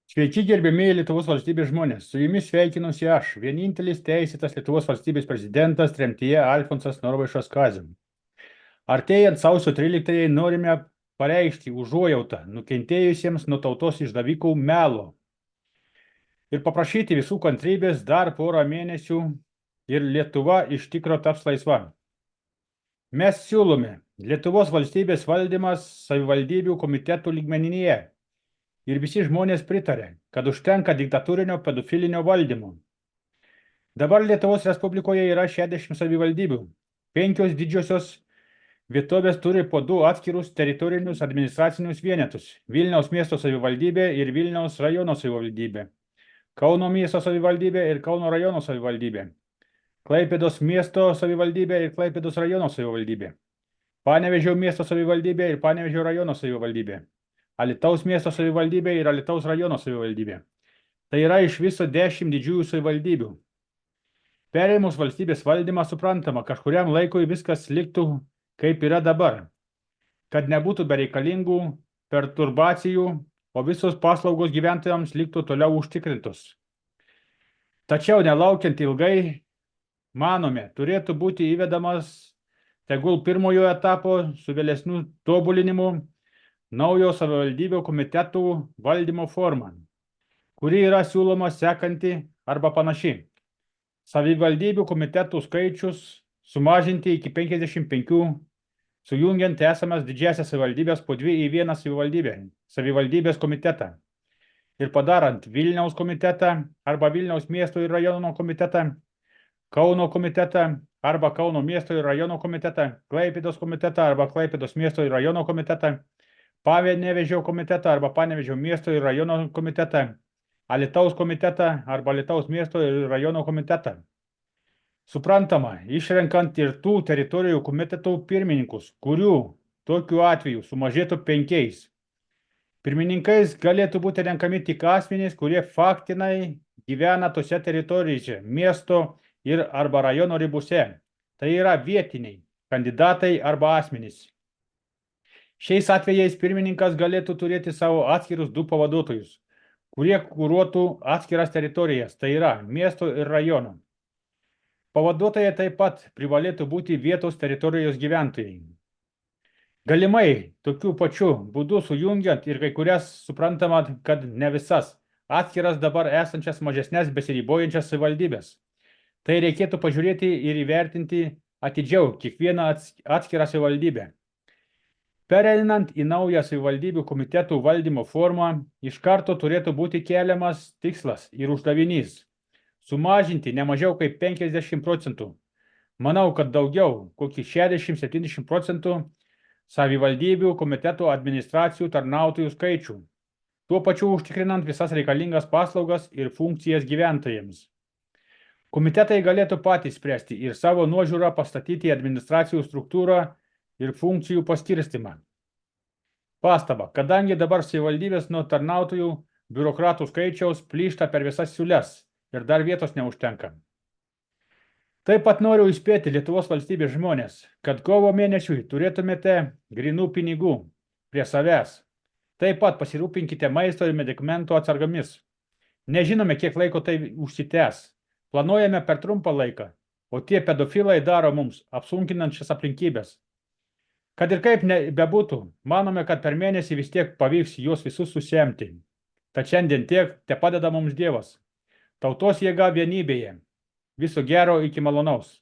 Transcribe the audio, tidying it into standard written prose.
Sveiki, gerbėmieji Lietuvos valstybės žmonės. Su jumis sveikinuosi aš, vienintelis teisėtas Lietuvos valstybės prezidentas tremtyje Alfonsas Norvaišas Kazim. Artėjant sausio 13-ąjai norime pareikšti užuojautą nukentėjusiems nuo tautos išdavikų melo ir paprašyti visų kantrybės dar porą mėnesių ir Lietuva iš tikro taps laisva. Mes siūlome Lietuvos valstybės valdymas savivaldybių komitetų lygmenyje. Ir visi žmonės pritarė, kad užtenka diktatūrinio pedofilinio valdymo. Dabar Lietuvos Respublikoje yra 60 savivaldybių. 5 didžiosios vietovės turi po 2 atskirus teritorinius administracinius vienetus – Vilniaus miesto savivaldybė ir Vilniaus rajono savivaldybė, Kauno miesto savivaldybė ir Kauno rajono savivaldybė, Klaipėdos miesto savivaldybė ir Klaipėdos rajono savivaldybė, Panevėžio miesto savivaldybė ir Panevėžio rajono savivaldybė, Alytaus miesto savivaldybė ir Alytaus rajono savivaldybė. Tai yra iš viso 10 didžiųjų savivaldybių. Perėmus valstybės valdymą suprantama, kažkuriam laikui viskas liktų kaip yra dabar, kad nebūtų bereikalingų perturbacijų, o visos paslaugos gyventojams liktų toliau užtikrintos. Tačiau nelaukiant ilgai, manome, turėtų būti įvedamas tegul pirmojo etapo su vėlesniu tobulinimu naujo savivaldybių komitetų valdymo forma, kuri yra siūloma sekanti arba panaši. Savivaldybių komitetų skaičius sumažinti iki 55, sujungiant esamas didžiasias savivaldybės po 2 į vieną savivaldybės komitetą ir padarant Vilniaus komitetą arba Vilniaus miesto ir rajono komitetą, Kauno komitetą arba Kauno miesto ir rajono komitetą, Klaipėdos komitetą arba Klaipėdos miesto ir rajono komitetą, Panevėžio komitetą arba Panevėžio miesto ir rajono komitetą, Alytaus komitetą arba Alytaus miesto ir rajono komitetą. Suprantama, išrenkant ir tų teritorijų komitetų pirmininkus, kurių tokiu atveju sumažėtų 5. Pirmininkais galėtų būti renkami tik asmenys, kurie faktinai gyvena tose teritorijose, miesto ir arba rajono ribose. Tai yra vietiniai kandidatai arba asmenys. Šiais atvejais pirmininkas galėtų turėti savo atskirus 2 pavaduotojus, kurie kuruotų atskiras teritorijas, tai yra miesto ir rajono. Pavaduotojai taip pat privalėtų būti vietos teritorijos gyventojai. Galimai tokiu pačiu būdu sujungiant ir kai kurias suprantama, kad ne visas atskiras dabar esančias mažesnės besiribojančias savivaldybės. Tai reikėtų pažiūrėti ir įvertinti atidžiau kiekvieną atskirą savivaldybę. Pereinant į naują savivaldybių komitetų valdymo formą, iš karto turėtų būti keliamas tikslas ir uždavinys – sumažinti ne mažiau kaip 50%. Manau, kad daugiau, kokį 60–70% savivaldybių komitetų administracijų tarnautojų skaičių, tuo pačiu užtikrinant visas reikalingas paslaugas ir funkcijas gyventojams. Komitetai galėtų patys spręsti ir savo nuožiūrą pastatyti administracijų struktūrą ir funkcijų paskirstimą. Pastaba, kadangi dabar savivaldybės nuo tarnautojų biurokratų skaičiaus plyšta per visas siūles ir dar vietos neužtenka. Taip pat noriu įspėti Lietuvos valstybės žmonės, kad kovo mėnesiui turėtumėte grynų pinigų prie savęs. Taip pat pasirūpinkite maisto ir medikamentų atsargomis. Nežinome, kiek laiko tai užsitęs. Planuojame per trumpą laiką, o tie pedofilai daro mums apsunkinančias aplinkybės. Kad ir kaip bebūtų, manome, kad per mėnesį vis tiek pavyks juos visus susemti. Tad šiandien tiek tepadeda mums Dievas. Tautos jėga vienybėje. Viso gero iki malonaus.